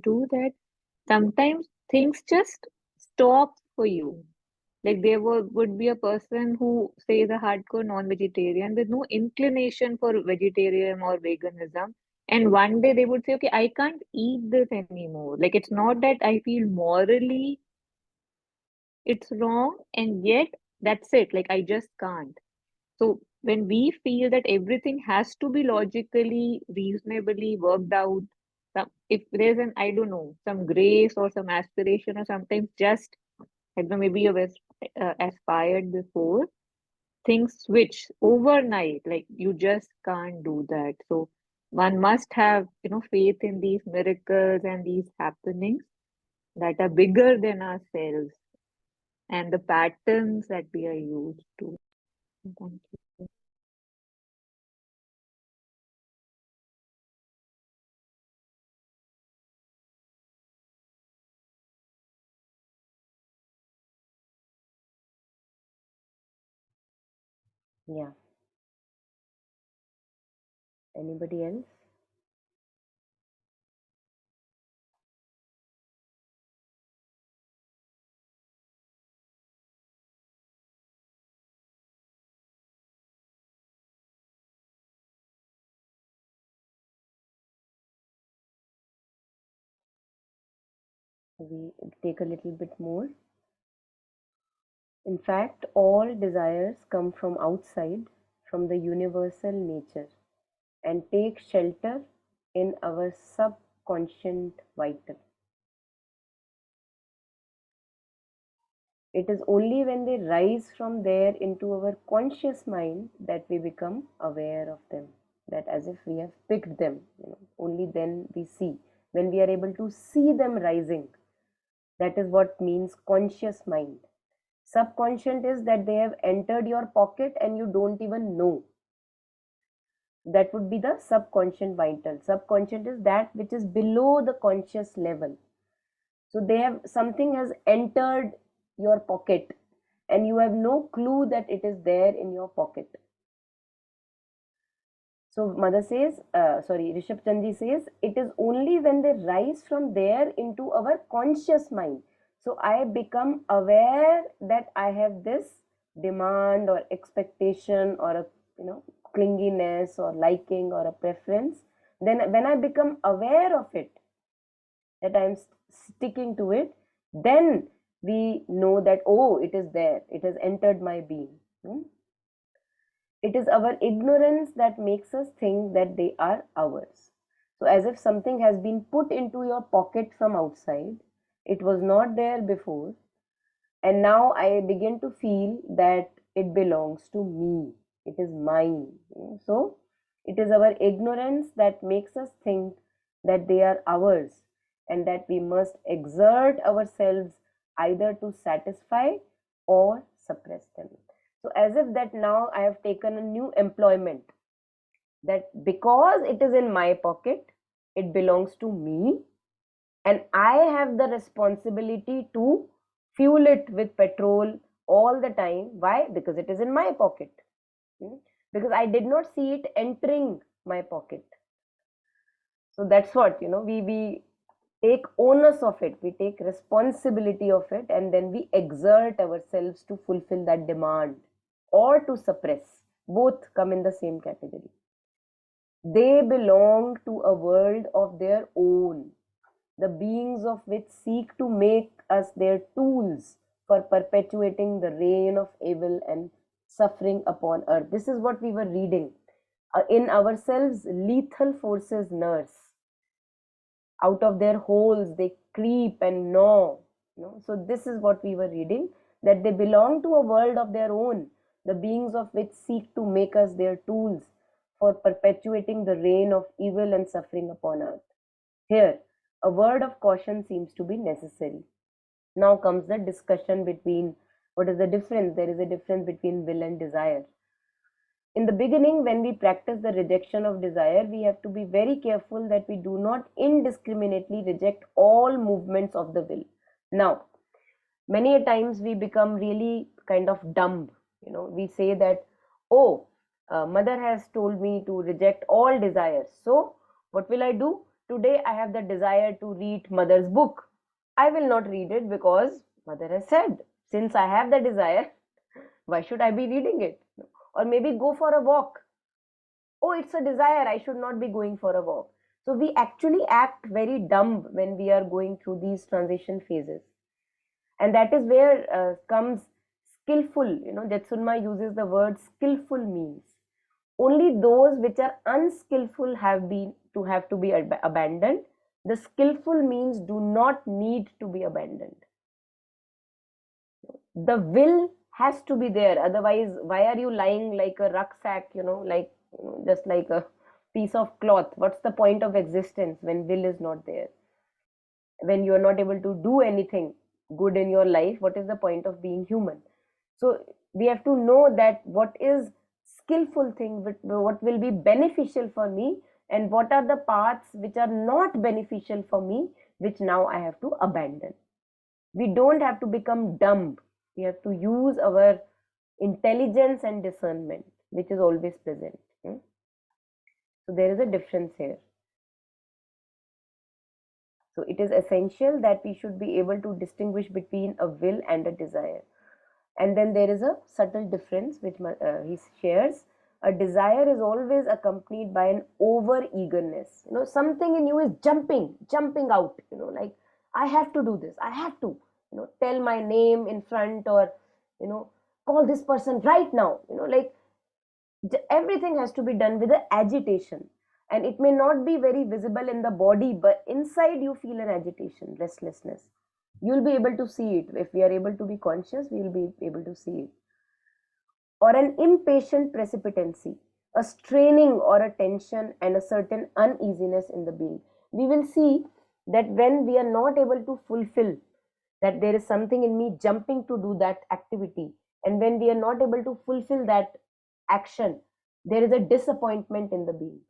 too, that sometimes things just stop for you. Like would be a person who says a hardcore non-vegetarian with no inclination for vegetarian or veganism. And one day they would say, okay, I can't eat this anymore. Like it's not that I feel morally it's wrong, and yet that's it. Like I just can't. So when we feel that everything has to be logically, reasonably worked out, if there's an, I don't know, some grace or some aspiration, or sometimes just, I don't know, maybe you've aspired before, things switch overnight. Like you just can't do that. So one must have, faith in these miracles and these happenings that are bigger than ourselves and the patterns that we are used to. Thank you. Yeah. Anybody else? We take a little bit more. In fact, all desires come from outside, from the universal nature, and take shelter in our subconscious vital. It is only when they rise from there into our conscious mind that we become aware of them, that as if we have picked them, only then we see. When we are able to see them rising, that is what means conscious mind. Subconscious is that they have entered your pocket and you don't even know. That would be the subconscious vital. Subconscious is that which is below the conscious level. So they have, something has entered your pocket and you have no clue that it is there in your pocket. So mother says, Rishabhchand says, it is only when they rise from there into our conscious mind. So I become aware that I have this demand or expectation or a clinginess or liking or a preference. Then when I become aware of it, that I'm sticking to it, then we know that, oh, it is there, it has entered my being. It is our ignorance that makes us think that they are ours. So, as if something has been put into your pocket from outside, it was not there before, and now I begin to feel that it belongs to me, it is mine. So, it is our ignorance that makes us think that they are ours and that we must exert ourselves either to satisfy or suppress them. So, as if that now I have taken a new employment, that because it is in my pocket, it belongs to me, and I have the responsibility to fuel it with petrol all the time. Why? Because it is in my pocket. Because I did not see it entering my pocket. So that's what, we take onus of it, we take responsibility of it, and then we exert ourselves to fulfill that demand or to suppress. Both come in the same category. They belong to a world of their own, the beings of which seek to make us their tools for perpetuating the reign of evil and suffering upon earth. This is what we were reading. In ourselves, lethal forces nurse. Out of their holes, they creep and gnaw. So, this is what we were reading, that they belong to a world of their own, the beings of which seek to make us their tools for perpetuating the reign of evil and suffering upon earth. Here, a word of caution seems to be necessary. Now comes the discussion between what is the difference. There is a difference between will and desire. In the beginning, when we practice the rejection of desire, we have to be very careful that we do not indiscriminately reject all movements of the will. Now, many a times we become really kind of dumb. We say that, oh, mother has told me to reject all desires. So, what will I do? Today, I have the desire to read mother's book. I will not read it because mother has said, since I have the desire, why should I be reading it? Or maybe go for a walk. Oh, it's a desire, I should not be going for a walk. So we actually act very dumb when we are going through these transition phases. And that is where comes skillful. Jetsunma uses the word skillful means. Only those which are unskillful have to be abandoned. The skillful means do not need to be abandoned. The will has to be there, otherwise why are you lying like a rucksack, just like a piece of cloth? What's the point of existence when will is not there? When you are not able to do anything good in your life, what is the point of being human? So we have to know that what is skillful thing, what will be beneficial for me, and what are the paths which are not beneficial for me, which now I have to abandon. We don't have to become dumb. We have to use our intelligence and discernment, which is always present. So there is a difference here. So it is essential that we should be able to distinguish between a will and a desire. And then there is a subtle difference which he shares. A desire is always accompanied by an over eagerness. Something in you is jumping out. Like, I have to do this. I have to, tell my name in front, or, call this person right now. Like, everything has to be done with an agitation. And it may not be very visible in the body, but inside you feel an agitation, restlessness. You'll be able to see it. If we are able to be conscious, we will be able to see it. Or an impatient precipitancy, a straining or a tension and a certain uneasiness in the being. We will see that when we are not able to fulfill, that there is something in me jumping to do that activity, and when we are not able to fulfill that action, there is a disappointment in the being.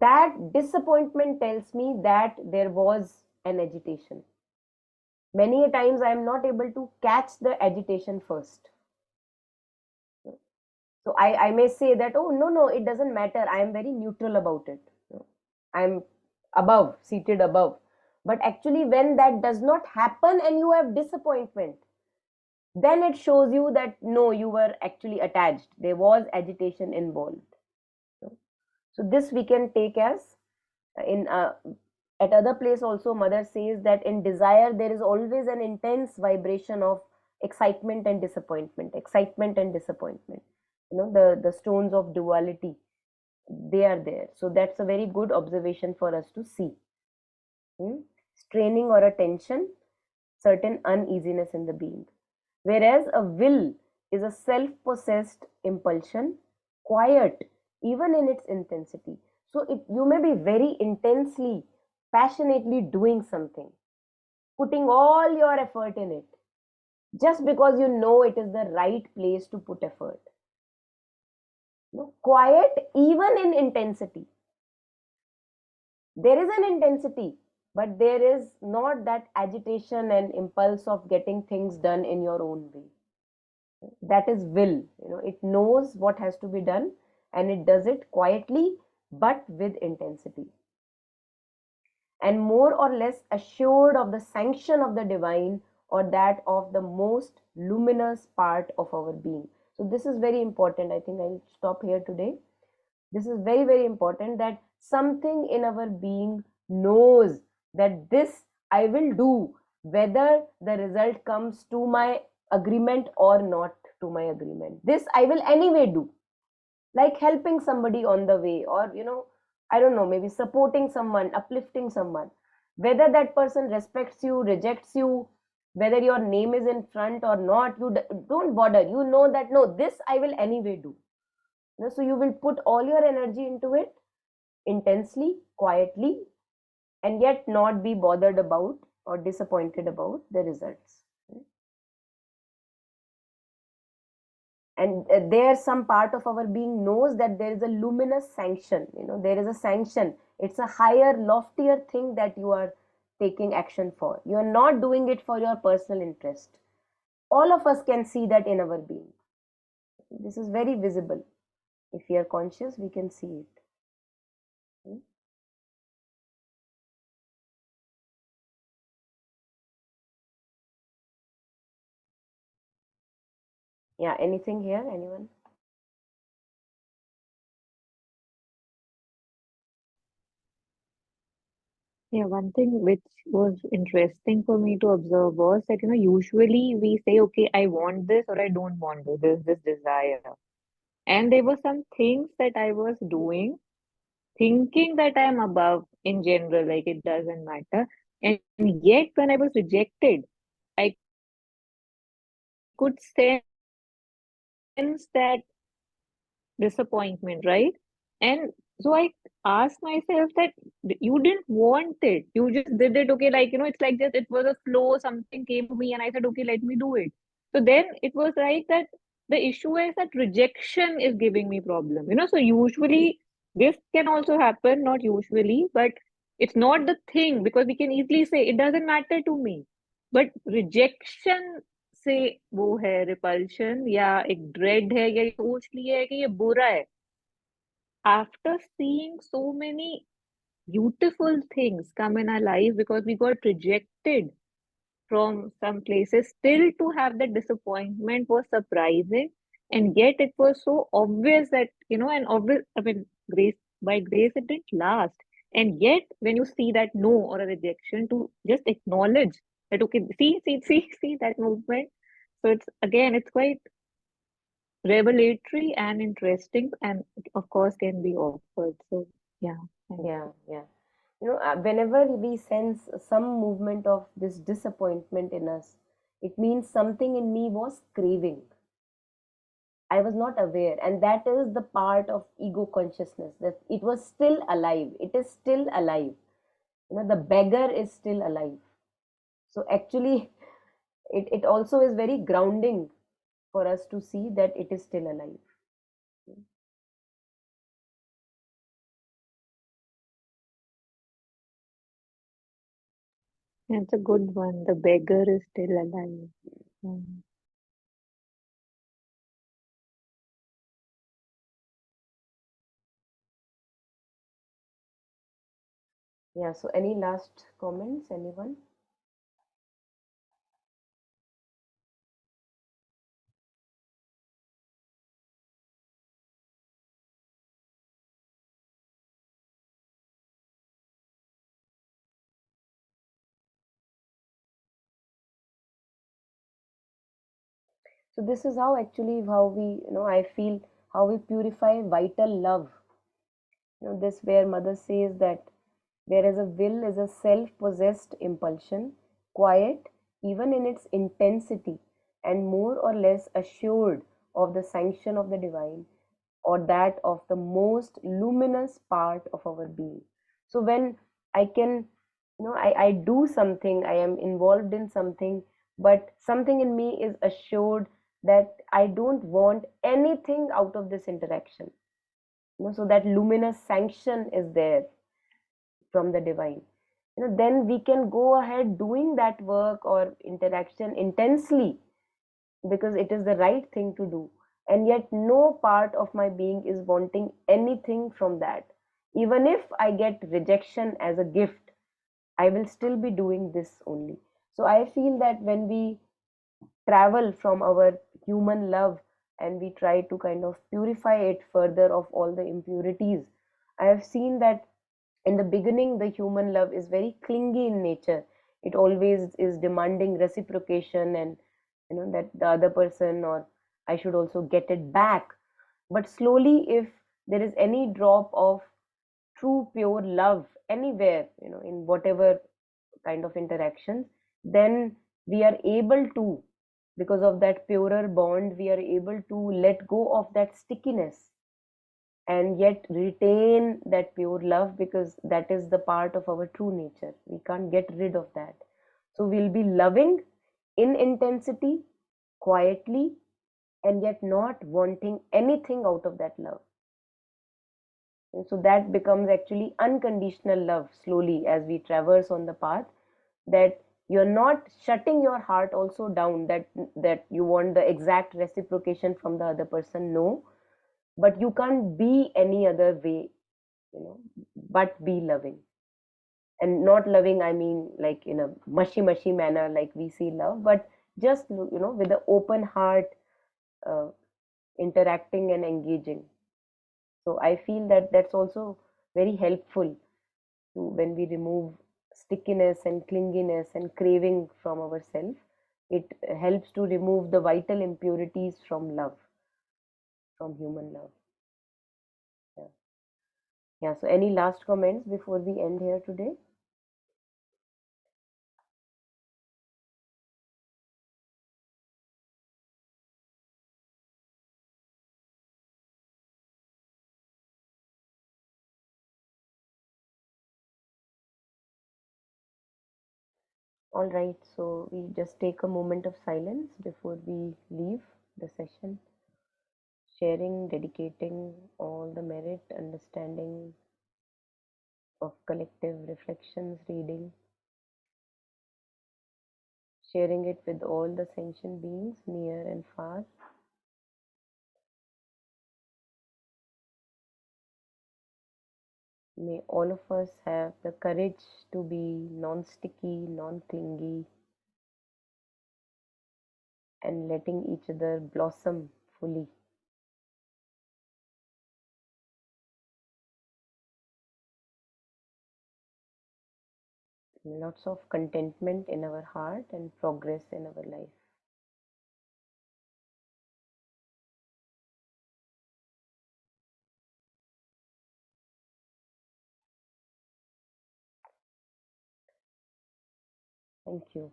That disappointment tells me that there was an agitation. Many a times I am not able to catch the agitation first. So I may say that, oh, no, it doesn't matter. I am very neutral about it. I'm seated above. But actually, when that does not happen and you have disappointment, then it shows you that no, you were actually attached. There was agitation involved. So this we can take as in at other place also, mother says that in desire there is always an intense vibration of excitement and disappointment. The stones of duality, they are there. So that's a very good observation for us to see. Straining or a tension, certain uneasiness in the being. Whereas a will is a self-possessed impulsion, quiet even in its intensity. So you may be very intensely, passionately doing something, putting all your effort in it, just because you know it is the right place to put effort. Quiet even in intensity. There is an intensity, but there is not that agitation and impulse of getting things done in your own way. That is will. It knows what has to be done and it does it quietly but with intensity, and more or less assured of the sanction of the divine or that of the most luminous part of our being. So this is very important. I think I'll stop here today. This is very, very important, that something in our being knows that this I will do, whether the result comes to my agreement or not to my agreement. This I will anyway do. Like helping somebody on the way, or, I don't know, maybe supporting someone, uplifting someone. Whether that person respects you, rejects you, whether your name is in front or not, you don't bother. You know that, no, this I will anyway do. So you will put all your energy into it intensely, quietly, and yet not be bothered about or disappointed about the results. And there some part of our being knows that there is a luminous sanction, there is a sanction. It's a higher, loftier thing that you are taking action for. You are not doing it for your personal interest. All of us can see that in our being. This is very visible. If we are conscious, we can see it. Yeah, anything here, anyone? Yeah, one thing which was interesting for me to observe was that, usually we say, okay, I want this or I don't want this. There's this desire. And there were some things that I was doing, thinking that I'm above in general, like it doesn't matter. And yet, when I was rejected, I could sense that disappointment, right? And so I asked myself that you didn't want it. You just did it, okay, like, it's like just it was a flow, something came to me, and I said, okay, let me do it. So then it was like that the issue is that rejection is giving me problem. So usually this can also happen, not usually, but it's not the thing because we can easily say it doesn't matter to me. But rejection से वो है repulsion या एक dread है या ये सोच लिया है कि ये बुरा है after seeing so many beautiful things come in our life because we got rejected from some places, still to have that disappointment was surprising. And yet it was so obvious that, and obvious, I mean, grace by grace, it didn't last. And yet, when you see that no or a rejection, to just acknowledge that, okay, see that movement. So it's again, it's quite revelatory and interesting, and of course, can be awkward. So, yeah. Yeah. Whenever we sense some movement of this disappointment in us, it means something in me was craving. I was not aware, and that is the part of ego consciousness, that it was still alive. It is still alive. The beggar is still alive. So actually, it also is very grounding for us to see that it is still alive. That's a good one. The beggar is still alive. Yeah. Yeah, so any last comments, anyone? So this is how actually how we, I feel how we purify vital love. This where mother says that whereas a will is a self-possessed impulsion, quiet even in its intensity, and more or less assured of the sanction of the divine or that of the most luminous part of our being. So when I can, I do something, I am involved in something, but something in me is assured that I don't want anything out of this interaction. So that luminous sanction is there from the divine. Then we can go ahead doing that work or interaction intensely because it is the right thing to do. And yet, no part of my being is wanting anything from that. Even if I get rejection as a gift, I will still be doing this only. So I feel that when we travel from our human love and we try to kind of purify it further of all the impurities, I have seen that in the beginning the human love is very clingy in nature. It always is demanding reciprocation, and that the other person or I should also get it back. But slowly, if there is any drop of true pure love anywhere, in whatever kind of interactions, then we are able to, because of that purer bond, we are able to let go of that stickiness and yet retain that pure love, because that is the part of our true nature. We can't get rid of that. So we'll be loving in intensity, quietly, and yet not wanting anything out of that love. And so that becomes actually unconditional love slowly as we traverse on the path, that you're not shutting your heart also down, that you want the exact reciprocation from the other person. No, but you can't be any other way, you know, but be loving. And not loving, I mean, like in a mushy manner like we see love, but just, with the open heart, uh, interacting and engaging. So I feel that that's also very helpful to, when we remove stickiness and clinginess and craving from ourselves, it helps to remove the vital impurities from love, from human love. Yeah. Yeah. So any last comments before we end here today? All right, so we just take a moment of silence before we leave the session, sharing, dedicating all the merit, understanding of collective reflections, reading, sharing it with all the sentient beings near and far. May all of us have the courage to be non-sticky, non-clingy, and letting each other blossom fully. Lots of contentment in our heart and progress in our life. Thank you.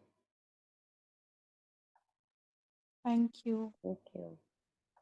Thank you. Thank you.